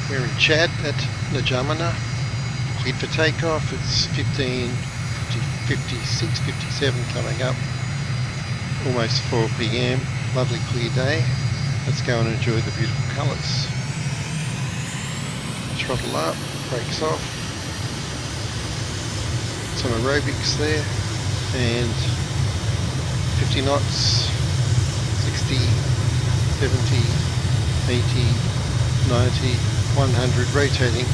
We're in Chad at N'Djamena. Cleared for takeoff. It's 15, 56, 57 coming up. Almost 4 p.m. Lovely clear day. Let's go and enjoy the beautiful colours. Throttle up, brakes off. Some aerobics there. And 50 knots, 60, 70, 80, 90, 100, rotating.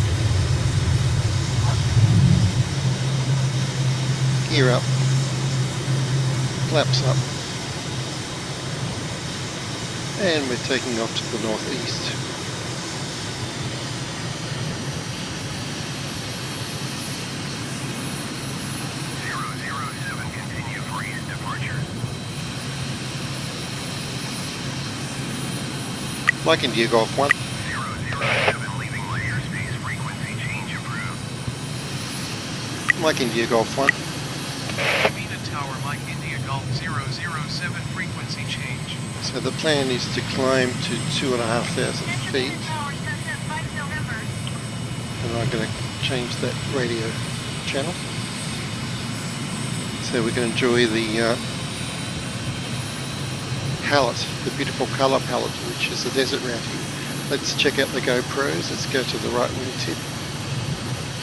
Gear up, flaps up, and we're taking off to the northeast. Mike India Golf 1. 007 leaving my airspace, frequency change approved. Mike India Golf 1. Mina Tower, Mike India Golf 007, frequency change. So the plan is to climb to 2,500 feet. And I'm going to change that radio channel. So we can enjoy the palette, the beautiful colour palette, which is the desert round here. Let's check out the GoPros. Let's go to the right wing tip.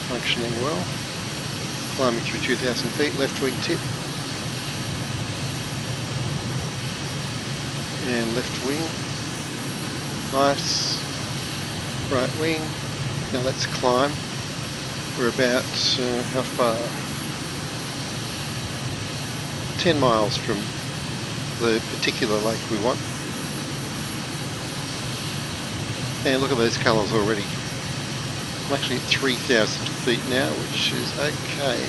Functioning well. Climbing through 2,000 feet, left wing tip. And left wing. Nice. Right wing. Now let's climb. We're about, how far? 10 miles from the particular lake we want. And look at those colours already. I'm actually at 3,000 feet now, which is okay,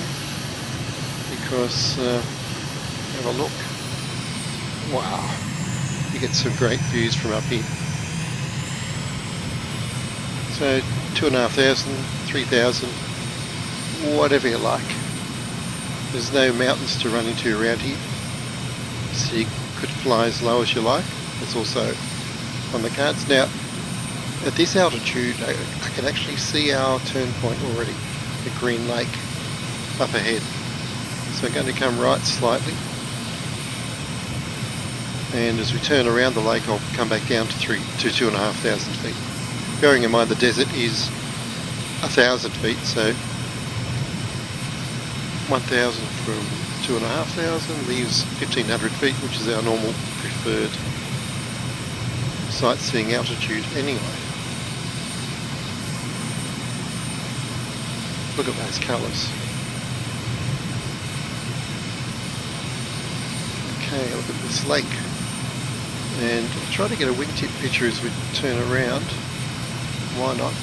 because have a look. Wow, you get some great views from up here. So 2,500, 3,000, whatever you like. There's no mountains to run into around here, so you could fly as low as you like. That's also on the cards. Now, at this altitude, I can actually see our turn point already, the green lake up ahead. So I'm going to come right slightly, and as we turn around the lake, I'll come back down to 2,500 feet. Bearing in mind the desert is 1,000 feet, so 1,000 from 2,500 leaves 1,500 feet, which is our normal preferred sightseeing altitude anyway. Look at those colours. Okay, look at this lake. And I'll try to get a wingtip picture as we turn around. Why not?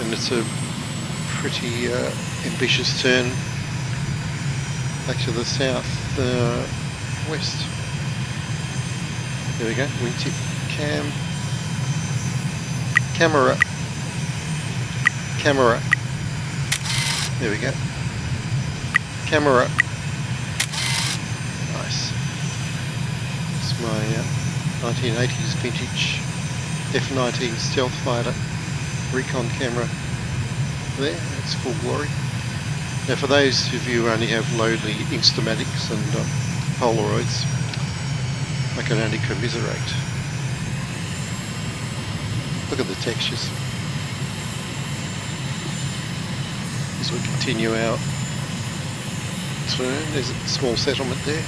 And it's a pretty ambitious turn back to the south west. There we go, wingtip camera. There we go. Camera. Nice. It's my 1980s vintage F-19 stealth fighter recon camera there. It's full glory. Now for those of you who only have lowly Instamatics and Polaroids, I can only commiserate. Look at the textures. As we continue our turn, there's a small settlement there.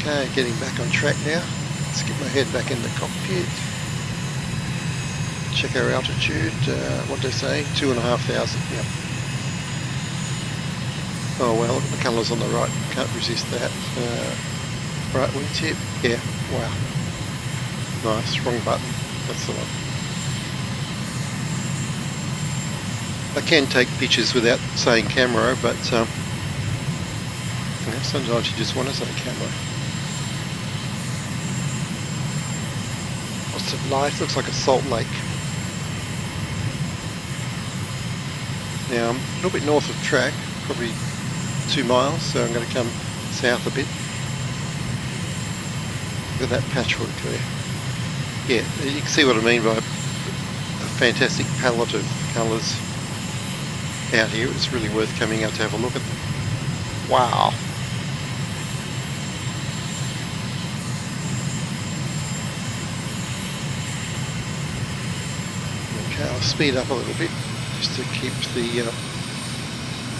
Okay, getting back on track now. Let's get my head back in the cockpit. Check our altitude. What did I say? 2,500. Yep. Oh well, look at the colours on the right. Can't resist that. Right wingtip. Yeah. Wow. Nice. Wrong button. That's the one. I can take pictures without saying camera, but sometimes you just want to say camera. What's it like? Looks like a salt lake. Now I'm a little bit north of track, probably 2 miles, so I'm going to come south a bit. Look at that patchwork there. Yeah, you can see what I mean by a fantastic palette of colours out here. It's really worth coming out to have a look at them. Wow. Okay, I'll speed up a little bit just to keep the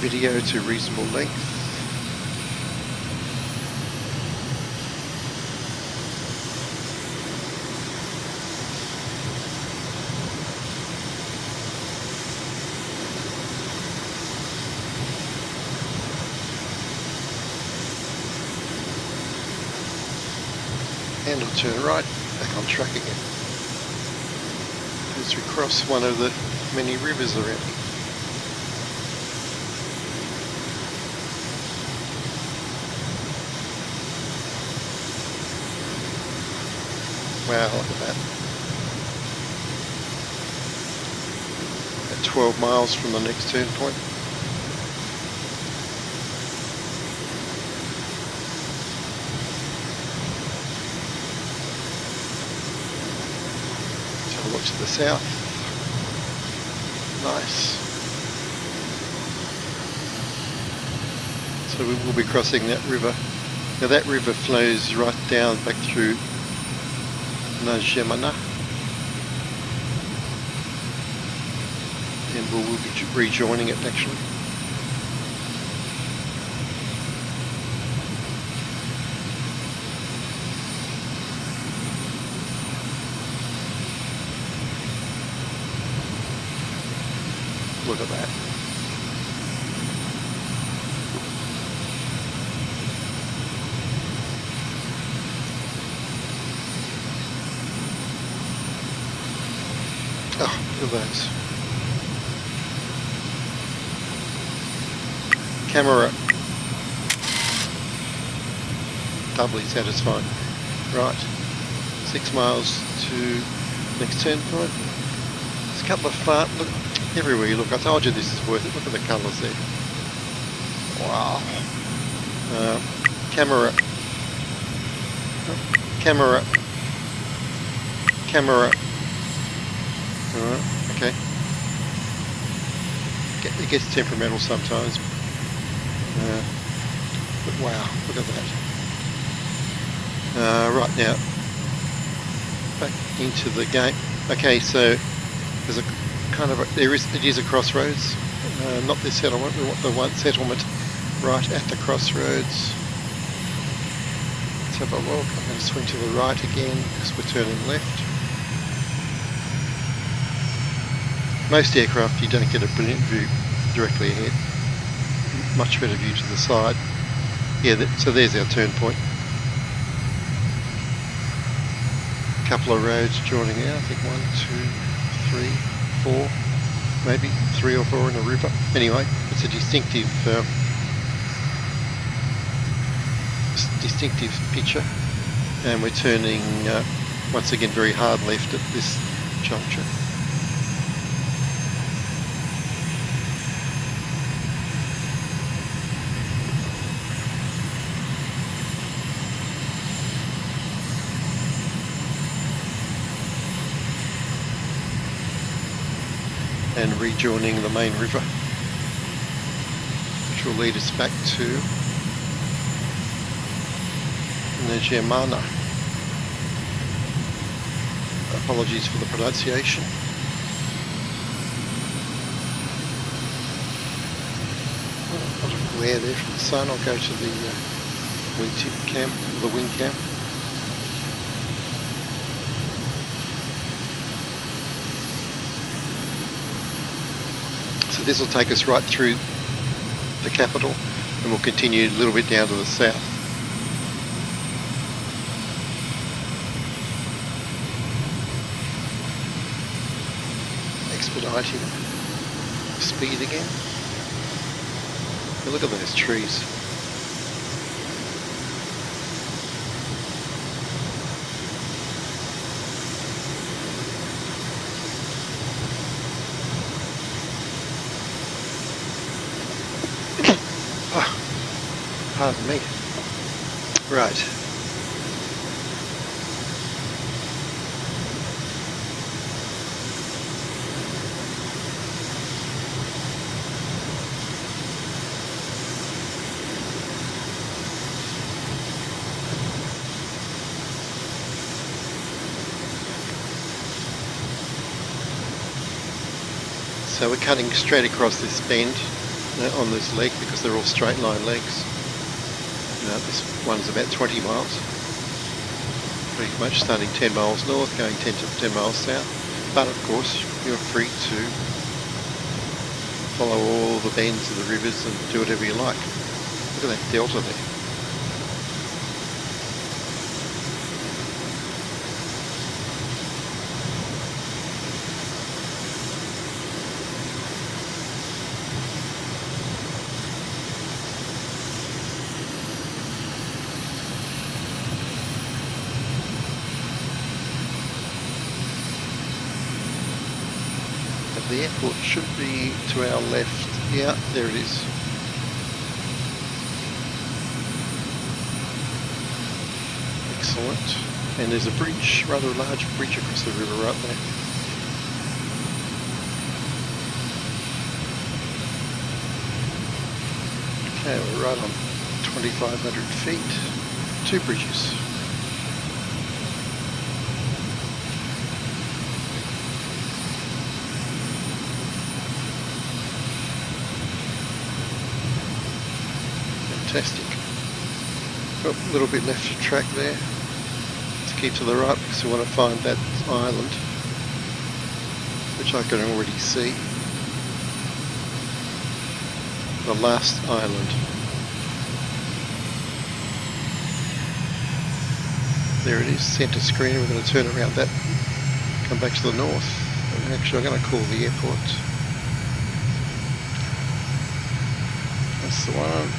video to reasonable length. And I'll turn right, back on track again. As we cross one of the many rivers around here. Wow, look at that. At 12 miles from the next turn point. So look to the south. Nice. So we will be crossing that river. Now that river flows right down back through MiGMan, and we'll be rejoining it actually. Look at that. Oh, look at those. Camera. Doubly satisfying. Right. 6 miles to next turn point. There's a couple of far. Look, everywhere you look. I told you this is worth it. Look at the colours there. Wow. Camera. Camera. Camera. Alright, okay. It gets temperamental sometimes. But wow, look at that. Right now, back into the game. Okay, so there's a kind of it is a crossroads. Not this settlement, we want the one settlement right at the crossroads. Let's have a look. I'm going to swing to the right again because we're turning left. Most aircraft you don't get a brilliant view directly ahead. Much better view to the side. Yeah, so there's our turn point. A couple of roads joining out. I think 1, 2, 3, 4, maybe 3 or 4 in a river. Anyway, it's a distinctive picture, and we're turning once again very hard left at this juncture. And rejoining the main river, which will lead us back to MiGMan. Apologies for the pronunciation. A lot of glare there from the sun. I'll go to the wingtip cam, the wing cam. So this will take us right through the capital, and we'll continue a little bit down to the south. Expediting speed again. Now look at those trees. Pardon me. Right. So we're cutting straight across this bend on this leg because they're all straight line legs. This one's about 20 miles. Pretty much starting 10 miles north, going 10 miles south. But of course, you're free to follow all the bends of the rivers and do whatever you like. Look at that delta there. The airport should be to our left. Yeah, there it is. Excellent. And there's a bridge, rather large bridge across the river right there. Okay, we're right on 2,500 feet. 2 bridges. Fantastic. Got a little bit left of track there. Let's keep to the right because we want to find that island, which I can already see. The last island. There it is, centre screen. We're going to turn around that, come back to the north. And actually, I'm going to call the airport. That's the one.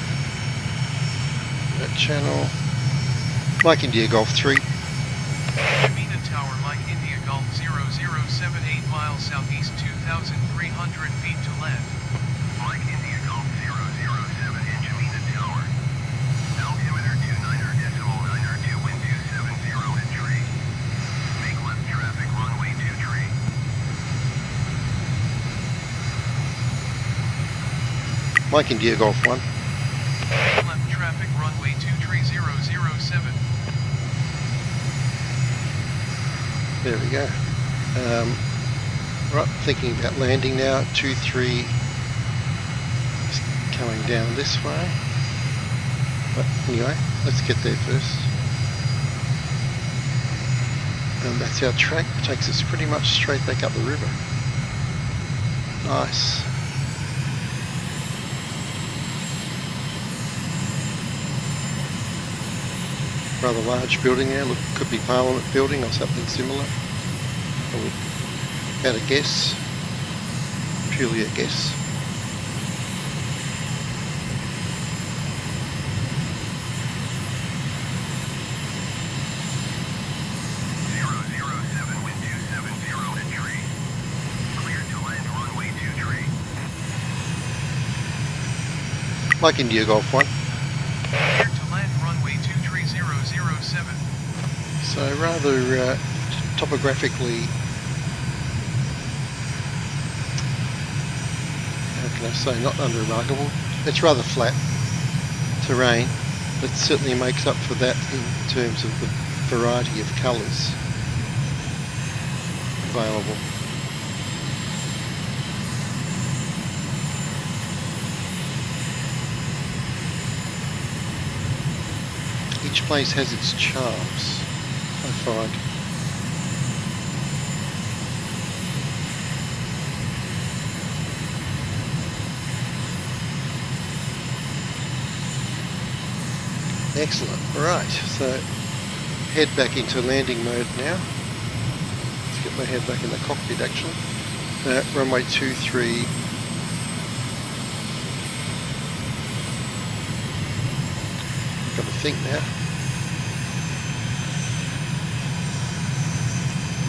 That channel. Mike India Golf 3. MiGMan Tower, Mike India Golf 0078 miles southeast, 2,300 feet to land. Mike India Golf 007 MiGMan Tower. Altimeter 29.902, wind 270 at tree. Make left traffic, runway 2 tree. Mike India Golf 1. Left traffic, runway 2 tree 007. There we go. Right, thinking about landing now. 2-3 coming down this way. But anyway, let's get there first. And that's our track. Takes us pretty much straight back up the river. Nice. Rather large building there. Look, could be Parliament building or something similar. I would had a guess. Purely a guess. Mike India Golf 1. Clear to land, runway 2 tree 007. So rather topographically, how can I say, not unremarkable. It's rather flat terrain, but certainly makes up for that in terms of the variety of colours available. Each place has its charms, I find. Excellent. Right, so head back into landing mode now. Let's get my head back in the cockpit actually. Runway 23. Got to think now.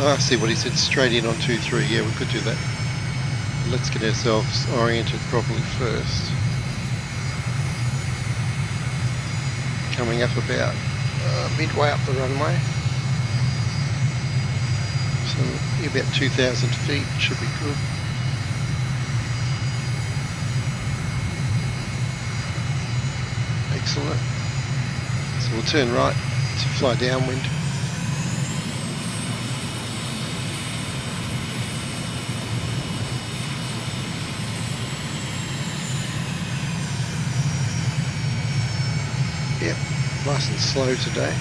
Oh, I see what he said, straight in on 23. Yeah, we could do that. Let's get ourselves oriented properly first. Coming up about midway up the runway. So about 2,000 feet should be good. Excellent. So we'll turn right to fly downwind. Nice and slow today.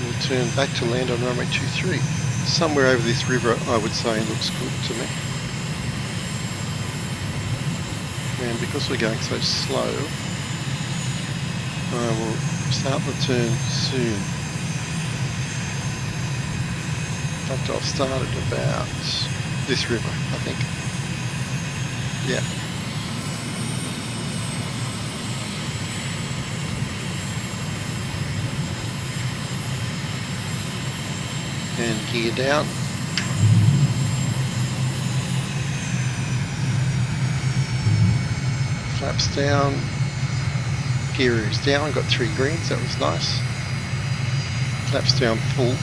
We'll turn back to land on runway 23. Somewhere over this river, I would say, looks good to me. And because we're going so slow, I will start the turn soon. In fact, I'll start at about this river, I think. Yeah. And gear down. Flaps down. Gear is down. Got 3 greens. That was nice. Flaps down full.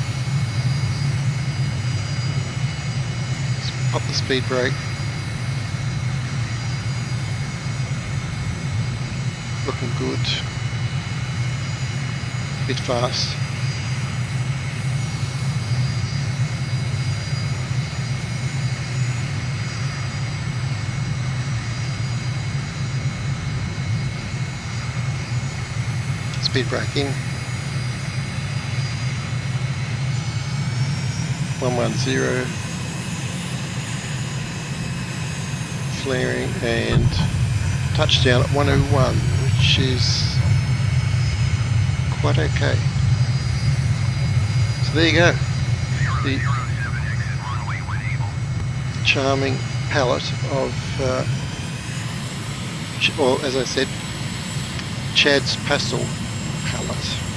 Let's pop the speed brake. Looking good. Bit fast. Speed braking. 110. Flaring and touchdown at 101, which is quite okay. So there you go. The charming palette of, or as I said, Chad's Pastel palette.